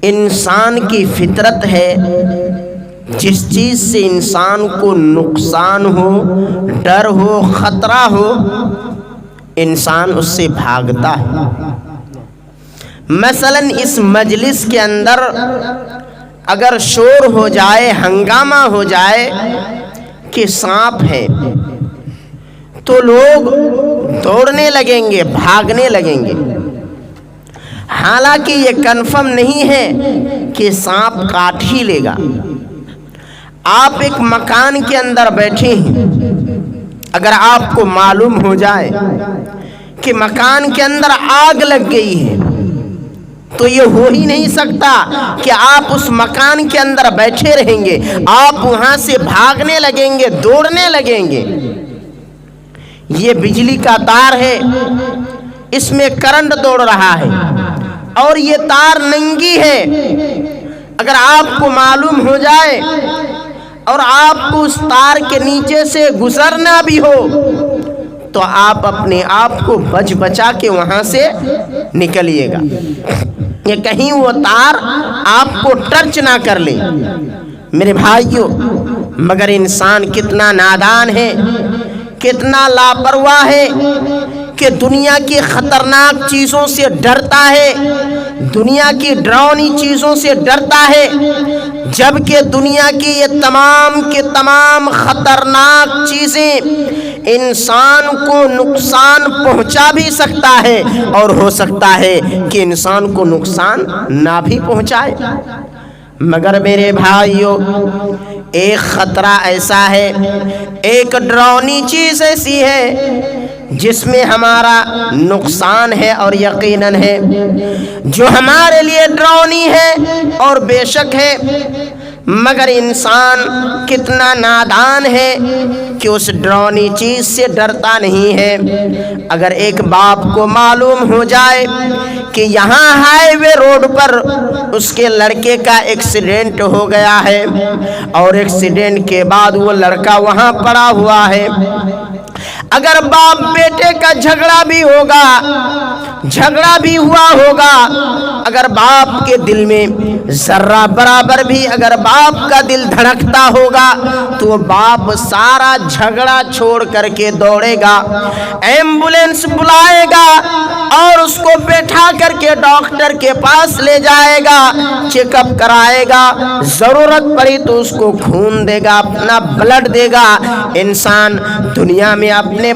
انسان کی فطرت ہے جس چیز سے انسان کو نقصان ہو، ڈر ہو، خطرہ ہو، انسان اس سے بھاگتا ہے۔ مثلا اس مجلس کے اندر اگر شور ہو جائے، ہنگامہ ہو جائے کہ سانپ ہے تو لوگ دوڑنے لگیں گے، بھاگنے لگیں گے، حالانکہ یہ کنفرم نہیں ہے کہ سانپ کاٹ ہی لے گا۔ آپ ایک مکان کے اندر بیٹھے ہیں، اگر آپ کو معلوم ہو جائے کہ مکان کے اندر آگ لگ گئی ہے تو یہ ہو ہی نہیں سکتا کہ آپ اس مکان کے اندر بیٹھے رہیں گے، آپ وہاں سے بھاگنے لگیں گے، دوڑنے لگیں گے۔ یہ بجلی کا تار ہے، اس میں کرنٹ دوڑ رہا ہے اور یہ تار ننگی ہے۔ اگر آپ کو معلوم ہو جائے اور آپ کو اس تار کے نیچے سے گزرنا بھی ہو تو آپ اپنے آپ کو بچا کے وہاں سے نکلیے گا، یہ کہیں وہ تار آپ کو ٹچ نہ کر لے۔ میرے بھائیوں، مگر انسان کتنا نادان ہے، کتنا لاپرواہ ہے کہ دنیا کی خطرناک چیزوں سے ڈرتا ہے، دنیا کی ڈراؤنی چیزوں سے ڈرتا ہے، جبکہ دنیا کی یہ تمام کے تمام خطرناک چیزیں انسان کو نقصان پہنچا بھی سکتا ہے اور ہو سکتا ہے کہ انسان کو نقصان نہ بھی پہنچائے۔ مگر میرے بھائیوں، ایک خطرہ ایسا ہے، ایک ڈراؤنی چیز ایسی ہے جس میں ہمارا نقصان ہے اور یقیناً ہے، جو ہمارے لیے ڈراؤنی ہے اور بے شک ہے، مگر انسان کتنا نادان ہے کہ اس ڈراؤنی چیز سے ڈرتا نہیں ہے۔ اگر ایک باپ کو معلوم ہو جائے کہ یہاں ہائی وے روڈ پر اس کے لڑکے کا ایکسیڈنٹ ہو گیا ہے اور ایکسیڈنٹ کے بعد وہ لڑکا وہاں پڑا ہوا ہے، اگر باپ بیٹے کا جھگڑا بھی ہوا ہوگا، اگر باپ کے دل میں ذرہ برابر بھی اگر باپ کا دل دھڑکتا ہوگا تو وہ باپ سارا جھگڑا چھوڑ کر کے دوڑے گا، ایمبولینس بلائے گا اور اس کو بیٹھا کر کے ڈاکٹر کے پاس لے جائے گا، چیک اپ کرائے گا، ضرورت پڑی تو اس کو خون دے گا، اپنا بلڈ دے گا۔ انسان دنیا میں اپنے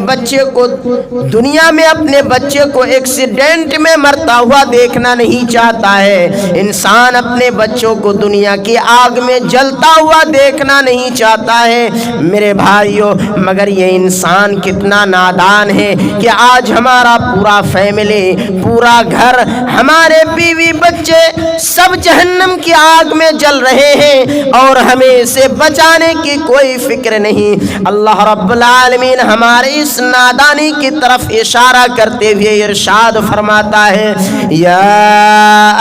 بچے کو ایکسیڈنٹ میں مرتا ہوا دیکھنا نہیں چاہتا ہے، انسان اپنے بچوں کو دنیا کی آگ میں جلتا ہوا دیکھنا نہیں چاہتا ہے۔ میرے بھائیوں، مگر یہ انسان کتنا نادان ہے کہ آج ہمارا پورا فیملی، پورا گھر، ہمارے بیوی بچے سب جہنم کی آگ میں جل رہے ہیں اور ہمیں اسے بچانے کی کوئی فکر نہیں۔ اللہ رب العالمین ہمارے اس نادانی کی طرف اشارہ کرتے ہوئے ارشاد فرماتا ہے، یا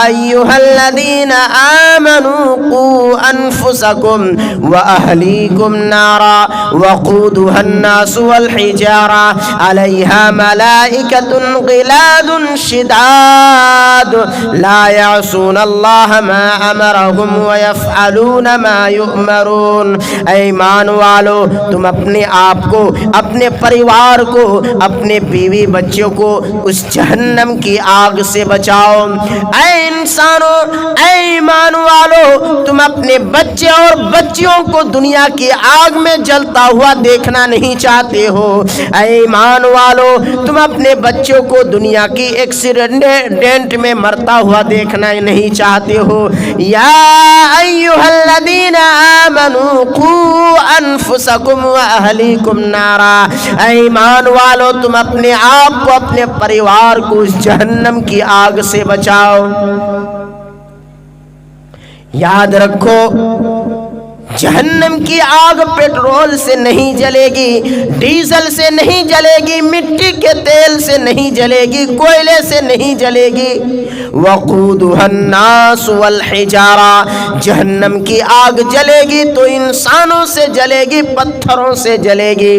ایھا الذین آمنوا قوا انفسکم واہلیکم نارا وقودها الناس والحجارہ علیہا ملائکۃ غلاظ شداد لا یعصون اللہ ما امرهم ویفعلون ما یؤمرون۔ اے ایمان والو، تم اپنے آپ کو، اپنے پریوار کو، اپنے بیوی بچوں کو اس جہنم کی آگ سے بچاؤ۔ اے انسانوں، اے ایمان والو، تم اپنے بچے اور بچیوں کو دنیا کی آگ میں جلتا ہوا دیکھنا نہیں چاہتے ہو۔ اے ایمان والو، تم اپنے بچوں کو دنیا کی ایکسیڈنٹ میں مرتا ہوا دیکھنا نہیں چاہتے ہو۔ یا ایھا الذین آمنوا قوا انفسکم واہلیکم نارا، اے ایمان والو، تم اپنے آپ کو، اپنے پریوار کو اس جہنم کی آگ سے بچاؤ۔ یاد رکھو، جہنم کی آگ پیٹرول سے نہیں جلے گی، ڈیزل سے نہیں جلے گی، مٹی کے تیل سے نہیں جلے گی، کوئلے سے نہیں جلے گی۔ وقودها الناس والحجارہ، جہنم کی آگ جلے گی تو انسانوں سے جلے گی، پتھروں سے جلے گی۔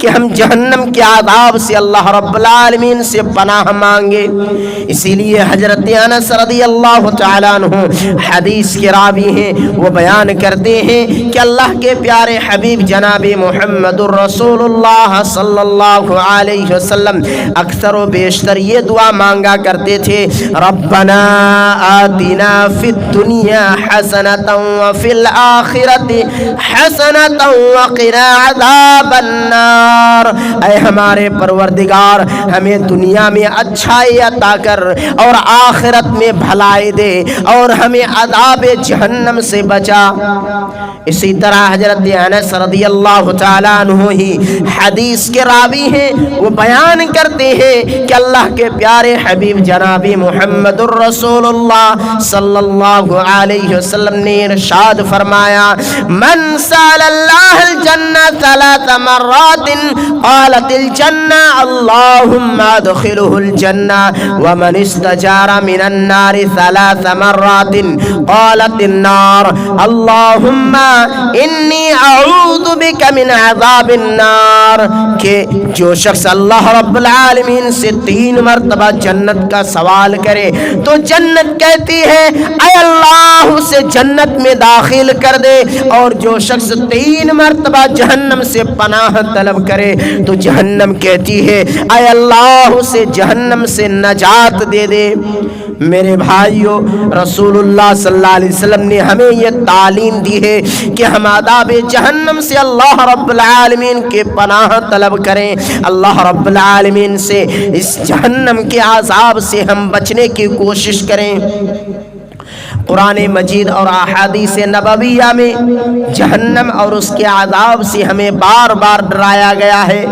کہ ہم جہنم کے عذاب سے اللہ رب العالمین سے پناہ مانگے۔ اسی لیے حضرت انس رضی اللہ تعالیٰ عنہ حدیث کے راوی ہیں، وہ بیان کرتے ہیں کہ اللہ کے پیارے حبیب جناب محمد الرسول اللہ صلی اللہ علیہ وسلم اکثر و بیشتر یہ دعا مانگا کرتے تھے، ربنا آتنا فی الدنیا حسنۃ وفی الآخرۃ حسنۃ وقنا عذاب النار۔ اے ہمارے پروردگار، ہمیں دنیا میں اچھائی عطا کر اور آخرت میں بھلائی دے اور ہمیں عذاب جہنم سے بچا۔ اسی طرح حضرت انس رضی اللہ تعالیٰ عنہ ہی حدیث کے راوی ہیں، وہ بیان کرتے ہیں کہ اللہ کے پیارے حبیب جناب محمد الرسول اللہ صلی اللہ علیہ وسلم نے ارشاد فرمایا، من سأل اللہ الجنہ ثلاث مرات قالت الجنہ اللہم ادخلہ الجنہ، ومن استجار من النار ثلاث مرات قالت النار اللہم انی اعوذ بک من عذاب النار۔ کہ جو شخص اللہ رب العالمین سے 3 مرتبہ جنت کا سوال کرے تو جنت کہتی ہے اے اللہ اسے جنت میں داخل کر دے، اور جو شخص 3 مرتبہ جہنم سے پناہ طلب کرے تو جہنم کہتی ہے اے اللہ اسے جہنم سے نجات دے دے۔ میرے بھائیو، رسول اللہ صلی اللہ علیہ وسلم نے ہمیں یہ تعلیم دی ہے کہ ہم عذاب جہنم سے اللہ رب العالمین کے پناہ طلب کریں، اللہ رب العالمین سے اس جہنم کے عذاب سے ہم بچنے کی کوشش کریں۔ قرآن مجید اور احادیث نبویہ میں جہنم اور اس کے عذاب سے ہمیں بار بار ڈرایا گیا ہے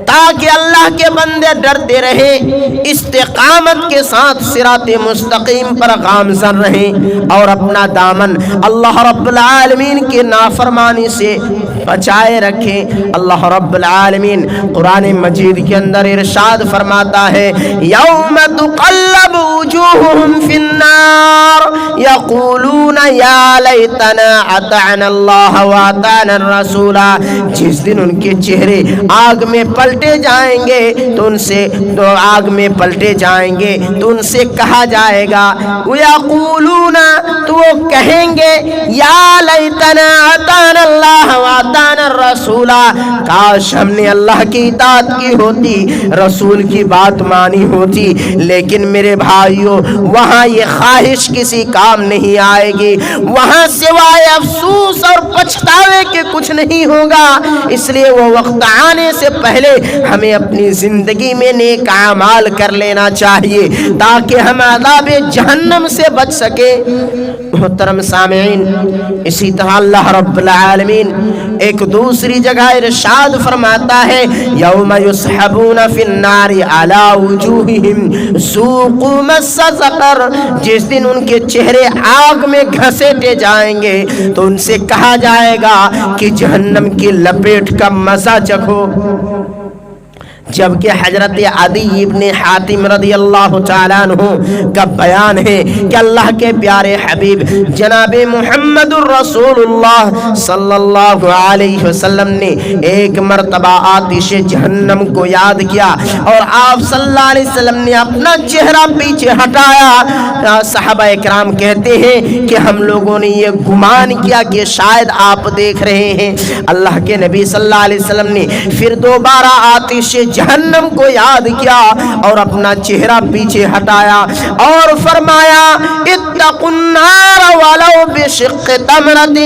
تاکہ اللہ کے بندے ڈرتے رہیں، استقامت کے ساتھ صراط مستقیم پر گامزن رہیں اور اپنا دامن اللہ رب العالمین کی نافرمانی سے بچائے رکھیں۔ اللہ رب العالمین قرآن مجید کے اندر ارشاد فرماتا ہے، یوم تقلب وجوہہم فی النار یقولون یا لیتنا اطعنا اللہ واطعنا الرسول۔ جس دن ان کے چہرے آگ میں پلٹے جائیں گے تو ان سے آگ میں پلٹے جائیں گے تو ان سے کہا جائے گا، یقولون تو وہ کہیں گے، یا لیتنا اطعنا اللہ واطعنا الرسول، کاش ہم نے اللہ کی اطاعت کی ہوتی، رسول کی بات مانی ہوتی۔ لیکن میرے بھائیو، وہاں یہ خواہش کسی کام نہیں آئے گی، وہاں سوائے افسوس اور پچھتاوے کے کچھ نہیں ہوگا۔ اس لیے وہ وقت آنے سے پہلے ہمیں اپنی زندگی میں نیک اعمال کر لینا چاہیے تاکہ ہم عذاب جہنم سے بچ سکیں۔ محترم سامعین، اسی طرح اللہ رب العالمین ایک دوسری جگہ ارشاد فرماتا ہے، یوم یسحبون فی النار علی وجوہہم ذوقوا مس سقر۔ جس دن ان کے چہرے آگ میں گھسیٹے جائیں گے تو ان سے کہا جائے گا کہ جہنم کی لپیٹ کا مزہ چکھو۔ جبکہ حضرت عدی ابن حاتم رضی اللہ تعالیٰ عنہ کا بیان ہے کہ اللہ کے پیارے حبیب جناب محمد الرسول اللہ صلی اللہ علیہ وسلم نے ایک مرتبہ آتش جہنم کو یاد کیا اور آپ صلی اللہ علیہ وسلم نے اپنا چہرہ پیچھے ہٹایا۔ صحابہ اکرام کہتے ہیں کہ ہم لوگوں نے یہ گمان کیا کہ شاید آپ دیکھ رہے ہیں۔ اللہ کے نبی صلی اللہ علیہ وسلم نے پھر دوبارہ آتش جہنم کو یاد کیا اور اپنا چہرہ پیچھے ہٹایا اور فرمایا، اتقوا النار ولو بشق تمرۃ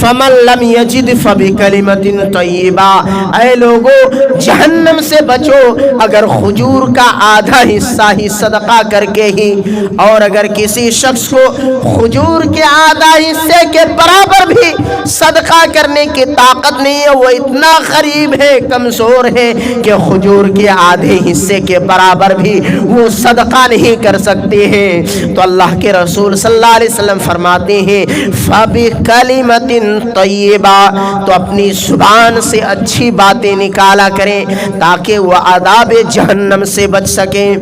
فمن لم یجد فبکلمۃ طیبہ۔ اے لوگو، جہنم سے بچو اگر کھجور کا آدھا حصہ ہی صدقہ کر کے ہی، اور اگر کسی شخص کو کھجور کے آدھا حصے کے برابر بھی صدقہ کرنے کی طاقت نہیں ہے، وہ اتنا غریب ہے، کمزور ہے کہ کھجور کے آدھے حصے کے برابر بھی وہ صدقہ نہیں کر سکتے ہیں، تو اللہ کے رسول صلی اللہ علیہ وسلم فرماتے ہیں، فَبِكَلِمَةٍ طَيِّبَةٍ، تو اپنی زبان سے اچھی باتیں نکالا کریں تاکہ وہ عذاب جہنم سے بچ سکیں۔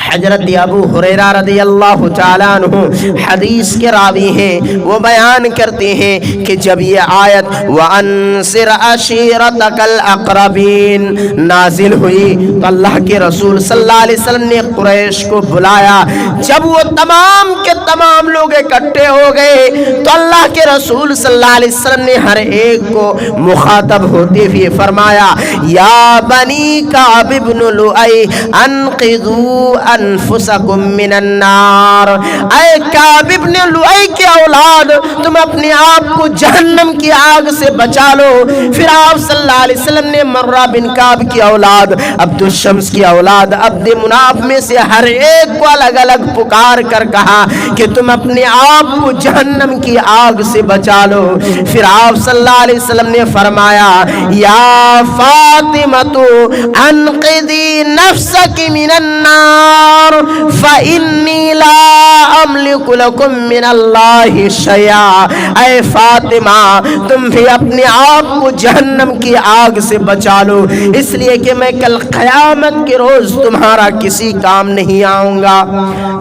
حضرت ابو ہریرہ رضی اللہ تعالیٰ عنہ حدیث کے راوی ہیں، وہ بیان کرتے ہیں کہ جب یہ آیت وَأَنصِرْ عَشِيرَتَكَ الْأَقْرَبِينَ نازل ہوئی تو اللہ کے رسول صلی اللہ علیہ وسلم نے قریش کو بلایا۔ جب وہ تمام کے تمام لوگ اکٹھے ہو گئے تو اللہ کے رسول صلی اللہ علیہ وسلم نے ہر ایک کو مخاطب ہوتے ہوئے فرمایا یا بنی کعب بن لؤی انقذوا انفسکم من النار، اے کعب بن لؤی کے اولاد تم اپنے آپ کو جہنم کی آگ سے بچا لو۔ پھر آپ صلی اللہ علیہ وسلم نے مرہ بن کعب کی اولاد، عبد الشمس کی اولاد، عبد مناف میں سے ہر ایک کو الگ الگ پکار کر کہا کہ تم اپنے آپ کو جہنم کی آگ سے بچا لو۔ پھر آپ صلی اللہ علیہ وسلم نے فرمایا یا فاطمہ انقذی نفسک من النار فإنی لا املک لکم من اللہ شیئا، اے فاطمہ تم بھی اپنے آپ کو جہنم کی آگ سے بچا لو، اس لیے کہ میں کل قیامت کے روز تمہارا کسی کام نہیں آؤں گا۔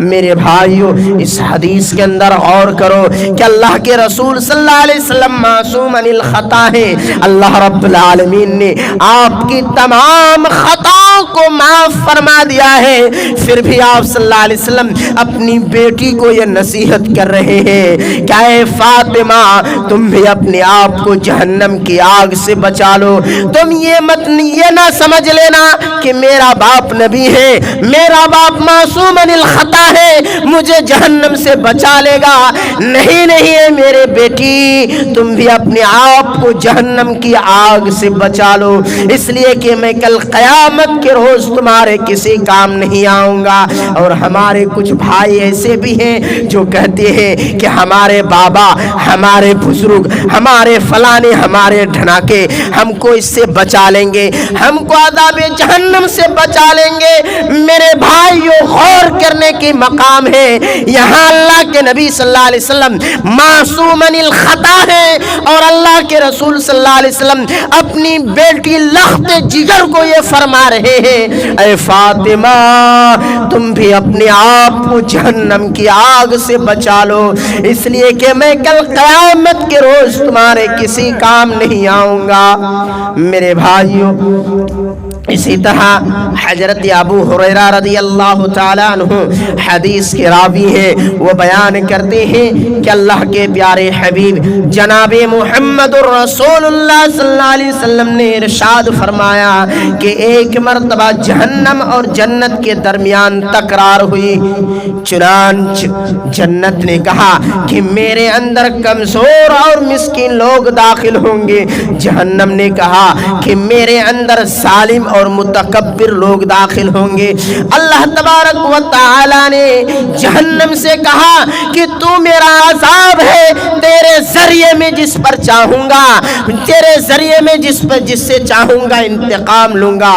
میرے بھائیو اس حدیث کے اندر غور کرو کہ اللہ کے رسول صلی اللہ علیہ وسلم معصوم عن الخطا ہے۔ اللہ رب العالمین نے آپ کی تمام خطاؤں کو معاف فرما دیا ہے، پھر بھی آپ صلی اللہ علیہ وسلم اپنی بیٹی کو یہ نصیحت کر رہے ہیں کہ اے فاطمہ تم بھی اپنے آپ کو جہنم کی آگ سے بچا لو۔ تم یہ نہ سمجھ لینا کہ میرا باپ نبی ہے، میرا باپ معصوم عن الخطا ہے، مجھے جہنم سے بچا لے گا۔ نہیں نہیں ہے میرے بیٹی، تم بھی اپنے آپ کو جہنم کی آگ سے بچا لو، اس لیے کہ میں کل قیامت کے روز تمہارے کسی کام نہیں آؤں گا۔ اور ہمارے کچھ بھائی ایسے بھی ہیں جو کہتے ہیں کہ ہمارے بابا، ہمارے بزرگ، ہمارے فلانے، ہمارے ڈھناکے ہم کو اس سے بچا لیں گے، ہم کو عذاب جہنم سے بچا لیں گے۔ میرے بھائیو غور کرنے کی مقام ہے، یہاں اللہ کے نبی صلی اللہ علیہ وسلم معصوم عن الخطا ہے اور اللہ کے رسول صلی اللہ علیہ وسلم اپنی بیٹی لخت جگر کو یہ فرما رہے ہیں اے فاطمہ تم بھی اپنے آپ کو جہنم کی آگ سے بچا لو، اس لیے کہ میں کل قیامت کے روز تمہارے کسی کام نہیں آؤں گا۔ میرے بھائیوں اسی طرح حضرت ابو ہریرہ رضی اللہ تعالیٰ عنہ حدیث کے راوی ہیں، وہ بیان کرتے ہیں کہ اللہ کے پیارے حبیب جناب محمد الرسول اللہ صلی اللہ علیہ وسلم نے ارشاد فرمایا کہ ایک مرتبہ جہنم اور جنت کے درمیان تکرار ہوئی، چنانچہ جنت نے کہا کہ میرے اندر کمزور اور مسکین لوگ داخل ہوں گے، جہنم نے کہا کہ میرے اندر ظالم اور متکبر لوگ داخل ہوں گے۔ اللہ تبارک و تعالی نے جہنم سے کہا کہ تو میرا عذاب ہے، تیرے ذریعے میں جس پر چاہوں گا، تیرے ذریعے میں جس سے چاہوں گا انتقام لوں گا،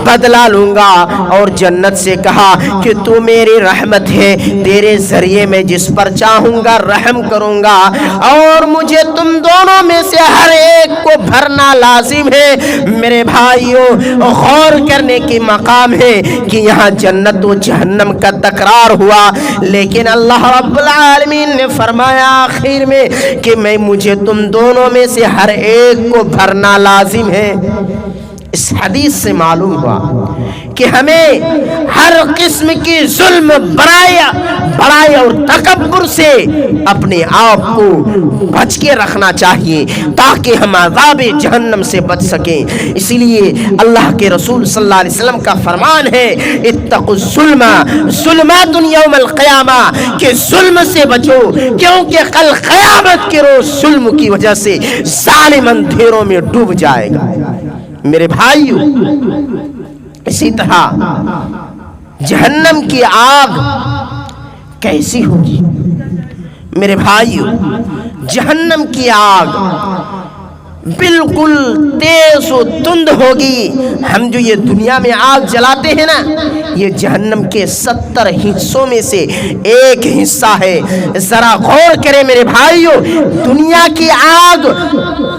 بدلہ لوں گا۔ اور جنت سے کہا کہ تو میری رحمت ہے، تیرے ذریعے میں جس پر چاہوں گا رحم کروں گا، اور مجھے تم دونوں میں سے ہر ایک کو بھرنا لازم ہے۔ میرے بھائیوں غور کرنے کی مقام ہے کہ یہاں جنت و جہنم کا تکرار ہوا، لیکن اللہ رب العالمین نے فرمایا آخر میں کہ مجھے تم دونوں میں سے ہر ایک کو بھرنا لازم ہے۔ اس حدیث سے معلوم ہوا کہ ہمیں ہر قسم کی ظلم، بڑائی اور تکبر سے اپنے آپ کو بچ کے رکھنا چاہیے تاکہ ہم عذاب جہنم سے بچ سکیں۔ اسی لیے اللہ کے رسول صلی اللہ علیہ وسلم کا فرمان ہے اتقوا الظلم ظلمات یوم القیامہ، کہ ظلم سے بچو کیونکہ کل قیامت کے روز ظلم کی وجہ سے ظالم اندھیروں میں ڈوب جائے گا۔ میرے بھائیو اسی طرح جہنم کی آگ کیسی ہوگی؟ میرے بھائیو جہنم کی آگ بالکل تیز و تند ہوگی۔ ہم جو یہ دنیا میں آگ جلاتے ہیں نا، یہ جہنم کے 70 حصوں میں سے ایک حصہ ہے۔ ذرا غور کریں میرے بھائیو، دنیا کی آگ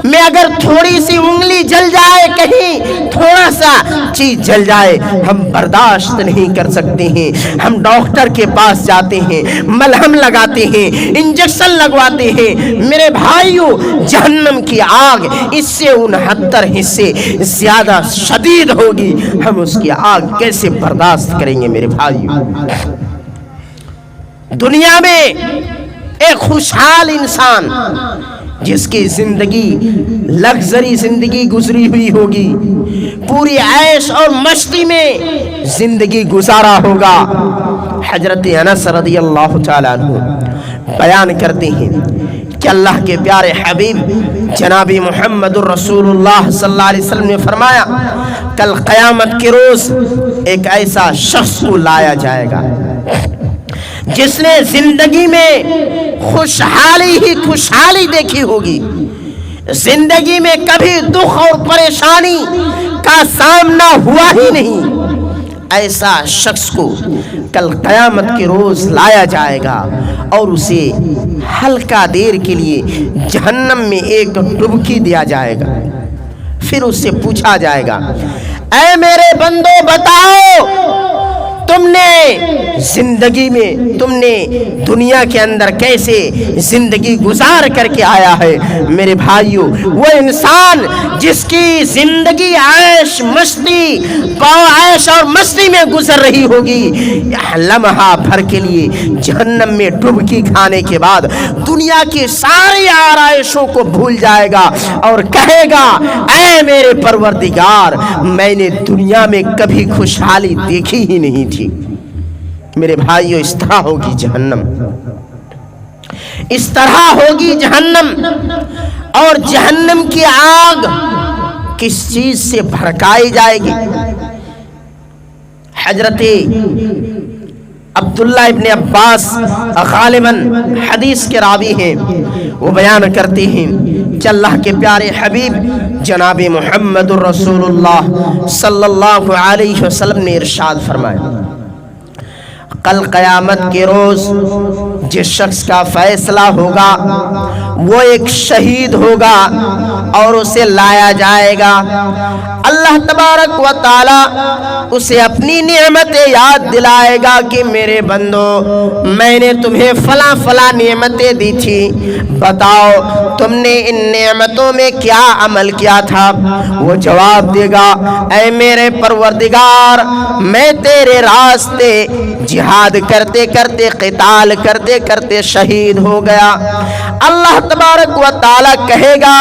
میں اگر تھوڑی سی انگلی جل جائے، کہیں تھوڑا سا چیز جل جائے، ہم برداشت نہیں کر سکتے ہیں، ہم ڈاکٹر کے پاس جاتے ہیں، ملہم لگاتے ہیں، انجیکشن لگواتے ہیں۔ میرے بھائیوں، جہنم کی آگ اس سے 69 حصے زیادہ شدید ہوگی، ہم اس کی آگ کیسے برداشت کریں گے میرے بھائیوں؟ دنیا میں ایک خوشحال انسان جس کی زندگی لگژری زندگی گزری ہوئی ہوگی، پوری عیش اور مستی میں زندگی گزارا ہوگا، حضرت انس رضی اللہ تعالیٰ عنہ بیان کرتے ہیں کہ اللہ کے پیارے حبیب جناب محمد الرسول اللہ صلی اللہ علیہ وسلم نے فرمایا، کل قیامت کے روز ایک ایسا شخص کو لایا جائے گا جس نے زندگی میں خوشحالی ہی خوشحالی دیکھی ہوگی، زندگی میں کبھی دکھ اور پریشانی کا سامنا ہوا ہی نہیں۔ ایسا شخص کو کل قیامت کے روز لایا جائے گا اور اسے ہلکا دیر کے لیے جہنم میں ایک ڈبکی دیا جائے گا۔ پھر اس سے پوچھا جائے گا، اے میرے بندو بتاؤ، تم نے زندگی میں تم نے دنیا کے اندر کیسے زندگی گزار کر کے آیا ہے؟ میرے بھائیوں، وہ انسان جس کی زندگی عیش اور مستی میں گزر رہی ہوگی، لمحہ بھر کے لیے جہنم میں ڈبکی کھانے کے بعد دنیا کی ساری آرائشوں کو بھول جائے گا اور کہے گا، اے میرے پروردگار، میں نے دنیا میں کبھی خوشحالی دیکھی ہی نہیں تھی۔ میرے بھائیوں، اس طرح ہوگی جہنم، اس طرح ہوگی جہنم۔ اور جہنم کی آگ کس چیز سے بھڑکائی جائے گی؟ حضرت عبداللہ ابن عباس غالباً حدیث کے راوی ہیں، وہ بیان کرتے ہیں کہ اللہ کے پیارے حبیب جناب محمد الرسول اللہ صلی اللہ علیہ وسلم نے ارشاد فرمایا، کل قیامت کے روز جس شخص کا فیصلہ ہوگا وہ ایک شہید ہوگا اور اسے لایا جائے گا۔ اللہ تبارک و تعالی اسے اپنی نعمتیں یاد دلائے گا کہ میرے بندو، میں نے تمہیں فلاں فلاں نعمتیں دی تھی، بتاؤ تم نے ان نعمتوں میں کیا عمل کیا تھا؟ وہ جواب دے گا، اے میرے پروردگار، میں تیرے راستے جہاد کرتے کرتے قتال کرتے کرتے شہید ہو گیا۔ اللہ تبارک و تعالی کہے گا،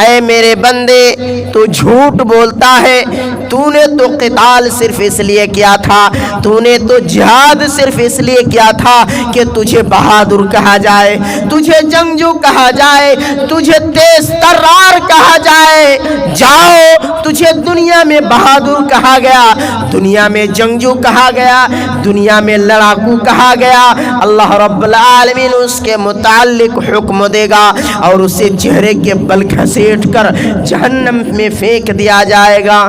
اے میرے بندے، تو جھوٹ بولتا ہے، تو نے تو قتال صرف اس لیے کیا تھا، تو نے تو جہاد صرف اس لیے کیا تھا کہ تجھے بہادر کہا جائے، تجھے جنگجو کہا جائے، تجھے تیز ترار کہا جائے۔ جاؤ، تجھے دنیا میں بہادر کہا گیا، دنیا میں جنگجو کہا گیا، دنیا میں لڑاکو کہا گیا۔ اللہ رب العالمین اس کے متعلق حکم دے گا اور اسے چہرے کے بل گھسیٹ کر جہنم میں پھینک دیا جائے گا۔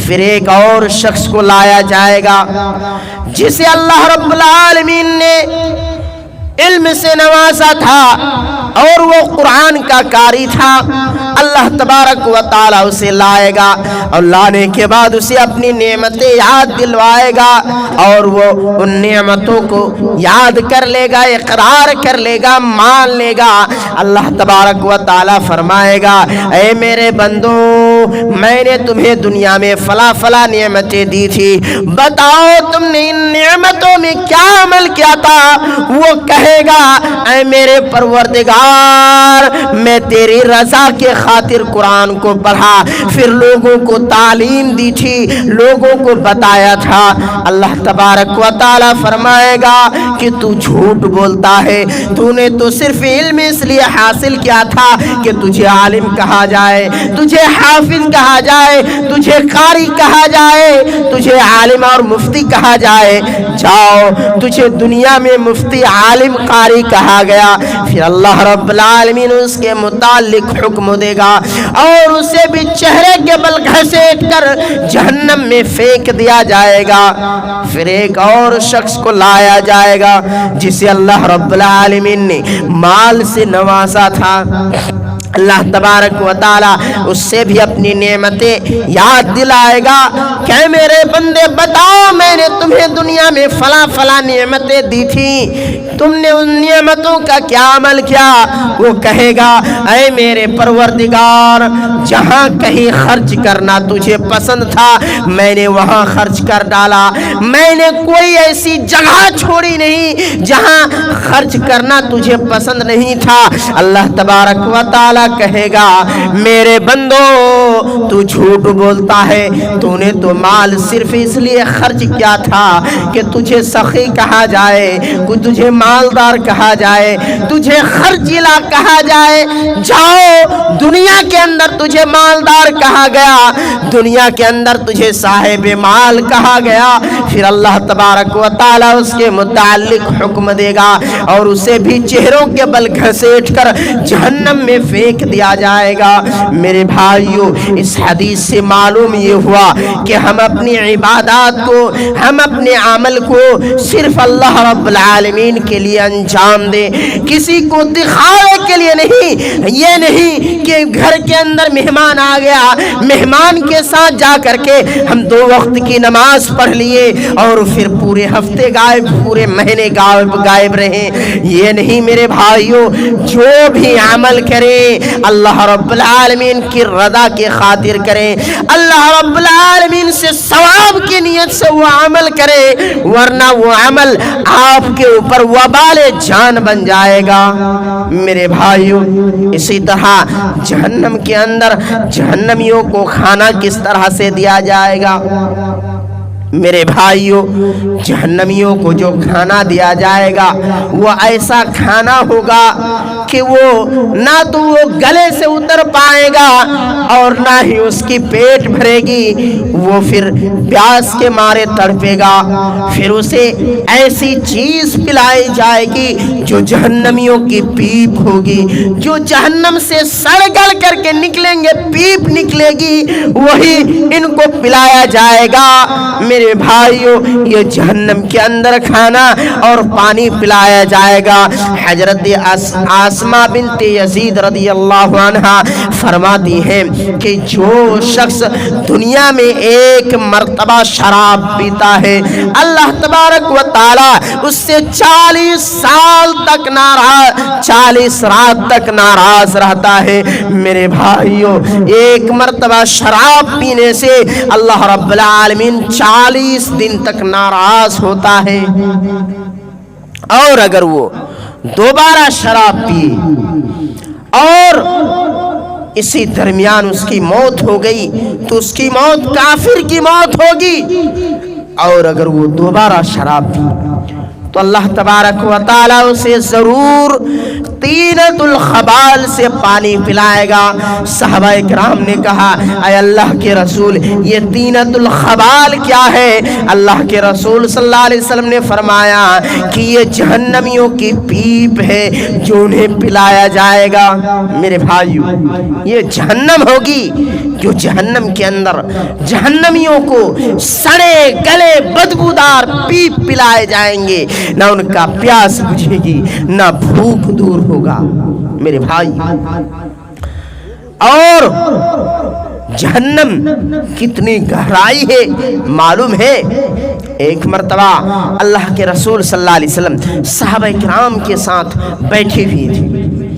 پھر ایک اور شخص کو لایا جائے گا جسے اللہ رب العالمین نے علم سے نوازا تھا اور وہ قرآن کا قاری تھا۔ اللہ تبارک و تعالی اسے لائے گا اور لانے کے بعد اسے اپنی نعمتیں یاد دلوائے گا اور وہ ان نعمتوں کو یاد کر لے گا، اقرار کر لے گا، مان لے گا۔ اللہ تبارک و تعالی فرمائے گا، اے میرے بندو، میں نے تمہیں دنیا میں فلاں فلاں نعمتیں دی تھی، بتاؤ تم نے ان نعمتوں میں کیا عمل کیا تھا؟ وہ کہے گا، اے میرے پروردگار، میں تیری رضا کے خاطر قرآن کو پڑھا، پھر لوگوں کو تعلیم دی تھی، لوگوں کو بتایا تھا۔ اللہ تبارک و تعالی فرمائے گا کہ تو جھوٹ بولتا ہے، تو نے تو صرف علم اس لیے حاصل کیا تھا کہ تجھے عالم کہا جائے، تجھے حافظ کہا جائے، تجھے قاری کہا جائے، تجھے عالم اور مفتی کہا جائے۔ جاؤ، تجھے دنیا میں مفتی، عالم، قاری کہا گیا۔ پھر اللہ رب العالمین اس کے متعلق حکم دے گا اور اسے بھی چہرے کے بل گھسیٹ کر جہنم میں پھینک دیا جائے گا۔ پھر ایک اور شخص کو لایا جائے گا جسے اللہ رب العالمین نے مال سے نوازا تھا، اللہ تبارک و تعالی اس سے بھی اپنی نعمتیں یاد دلائے گا کہ میرے بندے بتاؤ میں نے تمہیں دنیا میں فلاں فلاں نعمتیں دی تھیں، تم نے ان نعمتوں کا کیا عمل کیا؟ وہ کہے گا اے میرے پروردگار، جہاں کہیں خرچ کرنا تجھے پسند تھا میں نے وہاں خرچ کر ڈالا، میں نے کوئی ایسی جگہ چھوڑی نہیں جہاں خرچ کرنا تجھے پسند نہیں تھا۔ اللہ تبارک و تعالی کہے گا میرے بندو تو جھوٹ بولتا ہے، تو نے تو مال صرف اس لیے خرچ کیا تھا کہ تجھے سخی کہا جائے، تجھے مالدار کہا جائے، تجھے خرچیلا کہا جائے۔ جاؤ دنیا کے اندر تجھے مالدار کہا گیا، دنیا کے اندر تجھے صاحب مال کہا گیا، پھر اللہ تبارک و تعالی اس کے متعلق حکم دے گا اور اسے بھی چہروں کے بل گھسیٹ کر جہنم میں پھینک دیا جائے گا۔ میرے بھائیو، اس حدیث سے معلوم یہ ہوا کہ ہم اپنی عبادات کو، ہم اپنے عمل کو صرف اللہ رب العالمین کے لیے انجام دیں، کسی کو دکھاوے کے لیے نہیں۔ یہ نہیں کہ گھر کے اندر مہمان آ گیا، مہمان کے ساتھ جا کر کے ہم 2 وقت کی نماز پڑھ لیے اور پھر پورے ہفتے غائب، پورے مہینے غائب رہیں۔ یہ نہیں میرے بھائیو، جو بھی عمل کریں اللہ رب العالمین کی رضا کی خاطر کریں، اللہ رب العالمین سے ثواب کی نیت سے وہ عمل کرے، ورنہ وہ عمل آپ کے اوپر وبال جان بن جائے گا۔ میرے بھائیو، اسی طرح جہنم کے اندر جہنمیوں کو کھانا کس طرح سے دیا جائے گا؟ میرے بھائیو، جہنمیوں کو جو کھانا دیا جائے گا وہ ایسا کھانا ہوگا کہ وہ نہ تو وہ گلے سے اتر پائے گا اور نہ ہی اس کی پیٹ بھرے گی، وہ پھر پیاس کے مارے تڑپے گا۔ پھر اسے ایسی چیز پلائی جائے گی جو جہنمیوں کی پیپ ہوگی، جو جہنم سے سڑ گل کر کے نکلیں گے، پیپ نکلے گی، وہی ان کو پلایا جائے گا۔ میرے بھائیو، یہ جہنم کے اندر کھانا اور پانی پلایا جائے گا۔ حضرت آسمہ بنت یزید رضی اللہ عنہا فرماتی ہیں کہ جو شخص دنیا میں ایک مرتبہ شراب پیتا ہے اللہ تبارک و تعالی اس سے 40 سال تک ناراض، 40 رات تک ناراض رہتا ہے۔ میرے بھائیو، ایک مرتبہ شراب پینے سے اللہ رب العالمین 40 دن تک ناراض ہوتا ہے، اور اگر وہ دوبارہ شراب پیے اور اسی درمیان اس کی موت ہو گئی تو اس کی موت کافر کی موت ہوگی، اور اگر وہ دوبارہ شراب پی تو اللہ تبارک و تعالی اسے ضرور طینۃ الخبال سے پانی پلائے گا۔ صحابہ کرام نے کہا اے اللہ کے رسول، یہ طینۃ الخبال کیا ہے؟ اللہ کے رسول صلی اللہ علیہ وسلم نے فرمایا کہ یہ جہنمیوں کی پیپ ہے جو انہیں پلایا جائے گا۔ میرے بھائیو، یہ جہنم ہوگی جو جہنم کے اندر جہنمیوں کو سڑے گلے بدبودار پیپ پلائے جائیں گے، نہ ان کا پیاس بجھے گی نہ بھوک دور ہوگا۔ میرے بھائی، اور جہنم کتنی گہرائی ہے معلوم ہے؟ ایک مرتبہ اللہ کے رسول صلی اللہ علیہ وسلم صحابہ کرام کے ساتھ بیٹھے ہوئے تھے،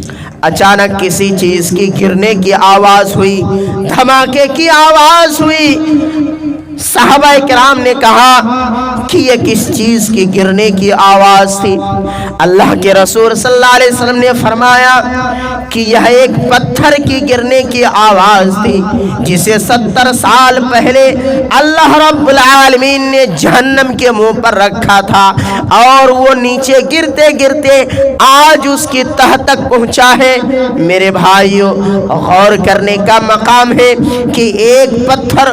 اچانک کسی چیز کی گرنے کی آواز ہوئی، دھماکے کی آواز ہوئی۔ صحابہ کرام نے کہا کہ یہ کس چیز کی گرنے کی آواز تھی؟ اللہ کے رسول صلی اللہ علیہ وسلم نے فرمایا کہ یہ ایک پتھر کی گرنے کی آواز تھی جسے 70 سال پہلے اللہ رب العالمین نے جہنم کے منہ پر رکھا تھا، اور وہ نیچے گرتے گرتے آج اس کی تہ تک پہنچا ہے۔ میرے بھائیو، غور کرنے کا مقام ہے کہ ایک پتھر